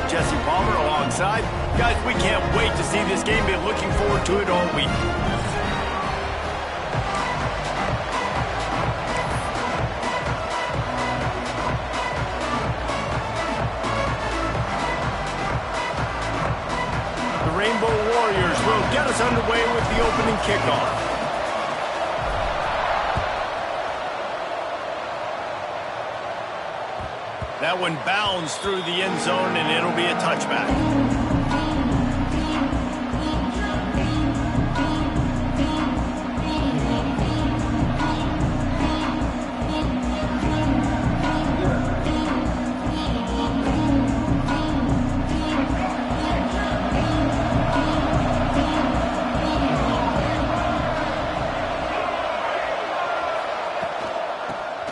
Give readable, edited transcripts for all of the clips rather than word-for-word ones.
Jesse Palmer alongside. Guys, we can't wait to see this game. Been looking forward to it all week. The Rainbow Warriors will get us underway with the opening kickoff. That one bounds through the end zone, and it'll be a touchback.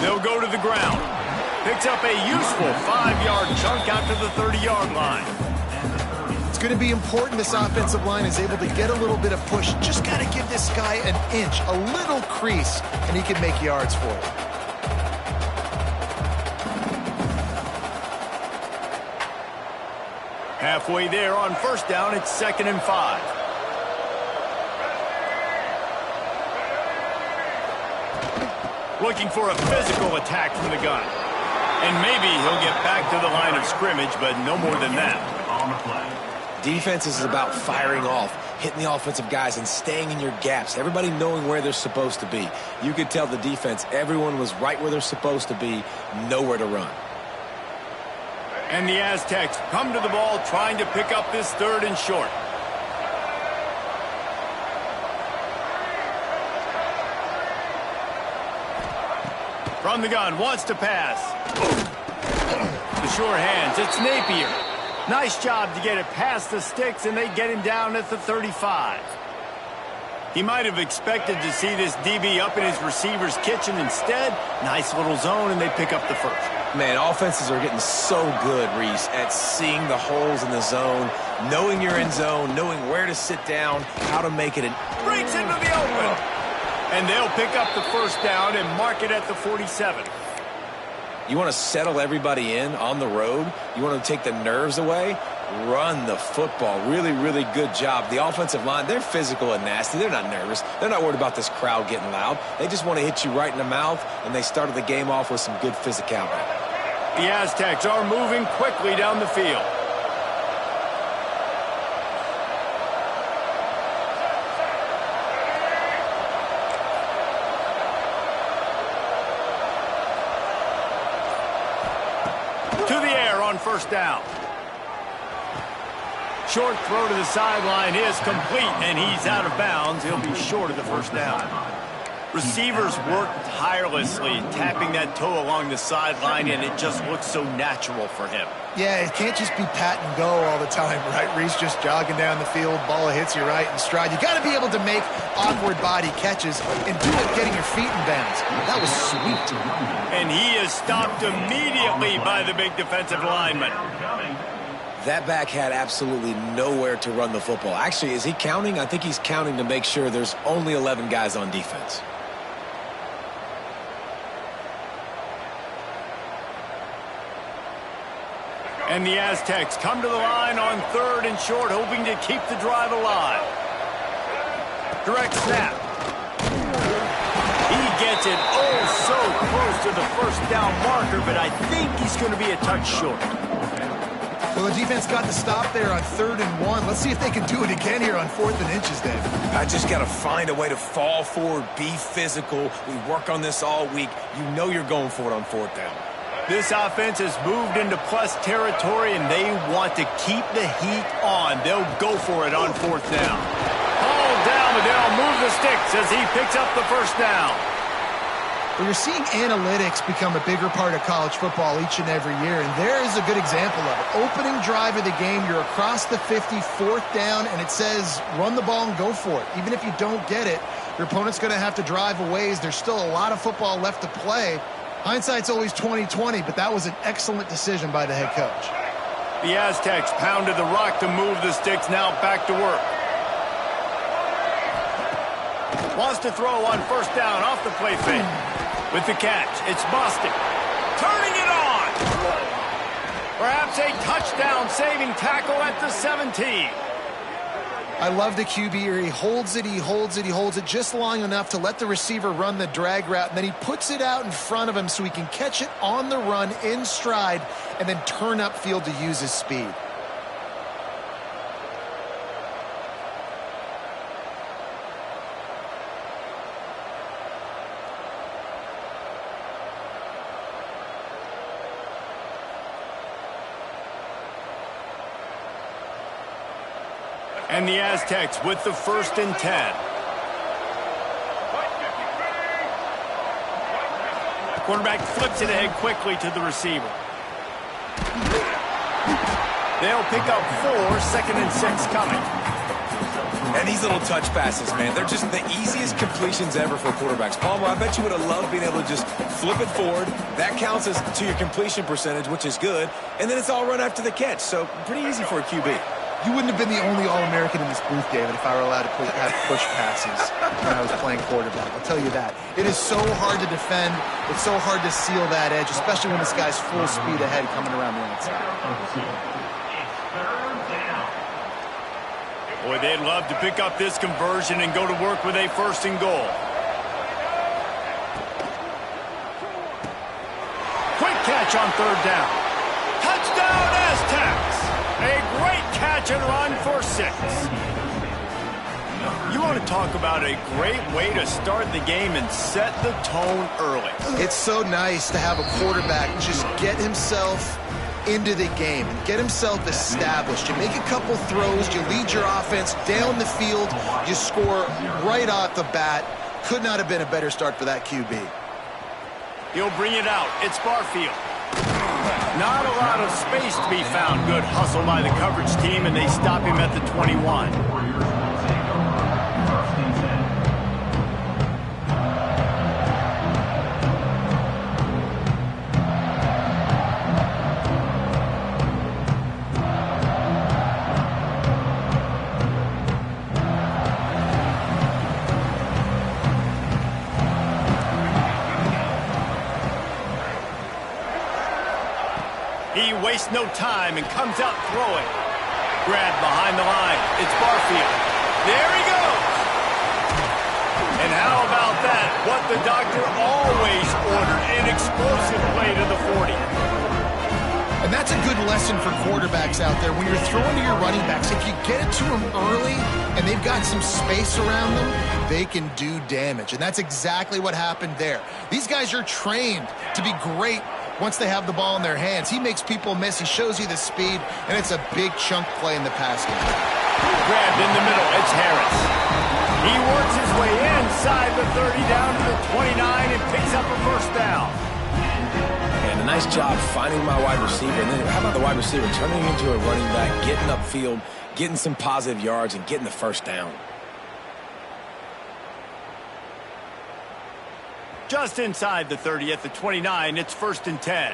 They'll go to the ground. Picks up a useful 5-yard chunk out to the 30-yard line. It's going to be important this offensive line is able to get a little bit of push. Just got to give this guy an inch, a little crease, and he can make yards for it. Halfway there on first down, it's 2nd and 5. Looking for a physical attack from the gun. And maybe he'll get back to the line of scrimmage, but no more than that. On the play. Defense is about firing off, hitting the offensive guys, and staying in your gaps. Everybody knowing where they're supposed to be. You could tell the defense, everyone was right where they're supposed to be, nowhere to run. And the Aztecs come to the ball trying to pick up this 3rd and short. From the gun, wants to pass. The sure hands, it's Napier. Nice job to get it past the sticks, and they get him down at the 35. He might have expected to see this DB up in his receiver's kitchen. Instead, nice little zone, and they pick up the 1st. Man, offenses are getting so good, Reese, at seeing the holes in the zone, knowing you're in zone, knowing where to sit down, how to make it. Breaks into the open. And they'll pick up the 1st down and mark it at the 47. You want to settle everybody in on the road? You want to take the nerves away? Run the football. Really, really good job. The offensive line, they're physical and nasty. They're not nervous. They're not worried about this crowd getting loud. They just want to hit you right in the mouth, and they started the game off with some good physicality. The Aztecs are moving quickly down the field. First down. Short throw to the sideline is complete, and he's out of bounds. He'll be short of the 1st down. Receivers work tirelessly, tapping that toe along the sideline, and it just looks so natural for him. Yeah, it can't just be pat and go all the time, right? Reese just jogging down the field, ball hits you right in stride. You got to be able to make awkward body catches and do it getting your feet in bounds. That was sweet. And he is stopped immediately by the big defensive lineman. That back had absolutely nowhere to run the football. Actually, is he counting? I think he's counting to make sure there's only 11 guys on defense. And the Aztecs come to the line on 3rd and short, hoping to keep the drive alive. Direct snap. He gets it so close to the 1st down marker, but I think he's going to be a touch short. Well, the defense got the stop there on 3rd and 1. Let's see if they can do it again here on 4th and inches, Dave. I just got to find a way to fall forward, be physical. We work on this all week. You know you're going for it on 4th down. This offense has moved into plus territory, and they want to keep the heat on. They'll go for it on 4th down. Hauled down, but they'll move the sticks as he picks up the 1st down. Well, you're seeing analytics become a bigger part of college football each and every year, and there is a good example of it. Opening drive of the game, you're across the 50, 4th down, and it says run the ball and go for it. Even if you don't get it, your opponent's going to have to drive a ways. There's still a lot of football left to play. Hindsight's always 20/20, but that was an excellent decision by the head coach. The Aztecs pounded the rock to move the sticks, now back to work. Wants to throw on 1st down off the play fake. With the catch, it's Bostic. Turning it on! Perhaps It's a touchdown-saving tackle at the 17. I love the QB here. He holds it, he holds it, he holds it just long enough to let the receiver run the drag route, and then he puts it out in front of him so he can catch it on the run in stride and then turn upfield to use his speed. And the Aztecs with the 1st and 10. Quarterback flips it ahead quickly to the receiver. They'll pick up 4, 2nd and 6 coming. And these little touch passes, man, they're just the easiest completions ever for quarterbacks. Palmer, I bet you would have loved being able to just flip it forward. That counts as to your completion percentage, which is good. And then it's all run after the catch. So pretty easy for a QB. You wouldn't have been the only All-American in this booth, David, if I were allowed to have push passes when I was playing quarterback. I'll tell you that. It is so hard to defend. It's so hard to seal that edge, especially when this guy's full speed ahead coming around the outside. Boy, they'd love to pick up this conversion and go to work with a 1st and goal. Quick catch on 3rd down. Touchdown, Aztecs! A great catch and run for 6. You want to talk about a great way to start the game and set the tone early. It's so nice to have a quarterback just get himself into the game and get himself established. You make a couple throws, you lead your offense down the field, you score right off the bat. Could not have been a better start for that QB. He'll bring it out. It's Barfield. Not a lot of space to be found. Good hustle by the coverage team, and they stop him at the 21. He wastes no time and comes out throwing. Grabbed behind the line. It's Barfield. There he goes. And how about that? What the doctor always ordered, an explosive play to the 40. And that's a good lesson for quarterbacks out there. When you're throwing to your running backs, if you get it to them early and they've got some space around them, they can do damage. And that's exactly what happened there. These guys are trained to be great once they have the ball in their hands. He makes people miss. He shows you the speed, and it's a big chunk play in the pass game. Grabbed in the middle. It's Harris. He works his way inside the 30 down to the 29 and picks up a 1st down. And a nice job finding my wide receiver. And then how about the wide receiver turning into a running back, getting upfield, getting some positive yards, and getting the 1st down. Just inside the 30 at the 29, it's 1st and 10.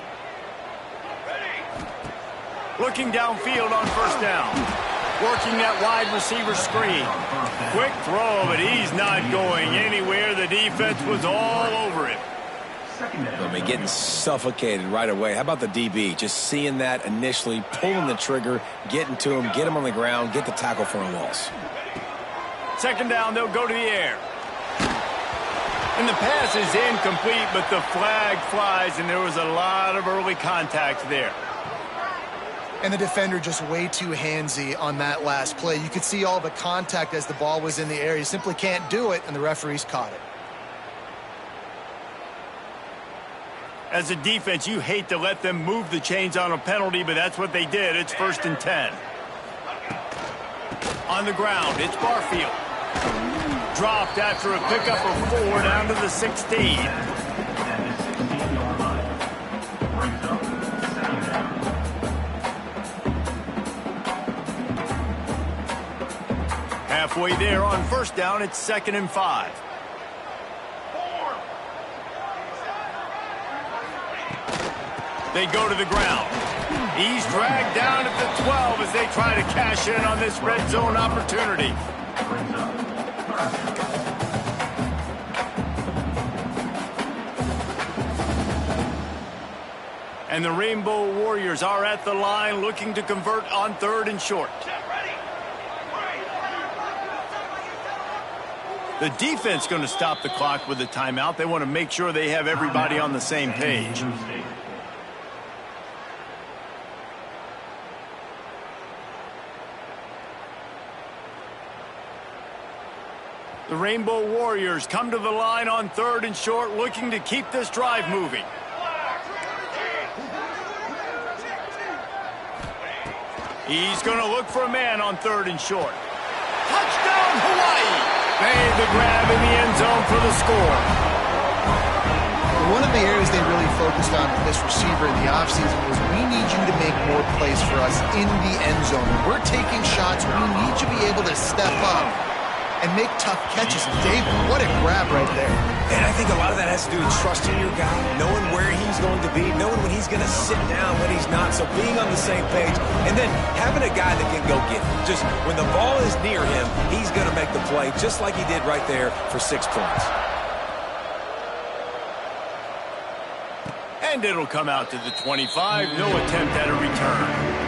Looking downfield on 1st down. Working that wide receiver screen. Quick throw, but he's not going anywhere. The defense was all over him. I mean, getting suffocated right away. How about the DB? Just seeing that initially, pulling the trigger, getting to him, get him on the ground, get the tackle for a loss. 2nd down, they'll go to the air. And the pass is incomplete, but the flag flies, and there was a lot of early contact there. And the defender just way too handsy on that last play. You could see all the contact as the ball was in the air. You simply can't do it, and the referees caught it. As a defense, you hate to let them move the chains on a penalty, but that's what they did. It's 1st and 10. On the ground, it's Barfield. Dropped after a pickup of 4 down to the 16. Halfway there on 1st down, it's 2nd and 5. They go to the ground. He's dragged down at the 12 as they try to cash in on this red zone opportunity. And the Rainbow Warriors are at the line looking to convert on 3rd and short. The defense going to stop the clock with a timeout. They want to make sure they have everybody on the same page. The Rainbow Warriors come to the line on 3rd and short, looking to keep this drive moving. He's going to look for a man on 3rd and short. Touchdown, Hawaii! Made the grab in the end zone for the score. One of the areas they really focused on with this receiver in the offseason was we need you to make more plays for us in the end zone. When we're taking shots, we need you to be able to step up and make tough catches. David, what a grab right there. And I think a lot of that has to do with trusting your guy, knowing where he's going to be, knowing when he's going to sit down, when he's not. So being on the same page, and then having a guy that can go get it. Just when the ball is near him, he's going to make the play, just like he did right there for 6 points. And it'll come out to the 25. No attempt at a return.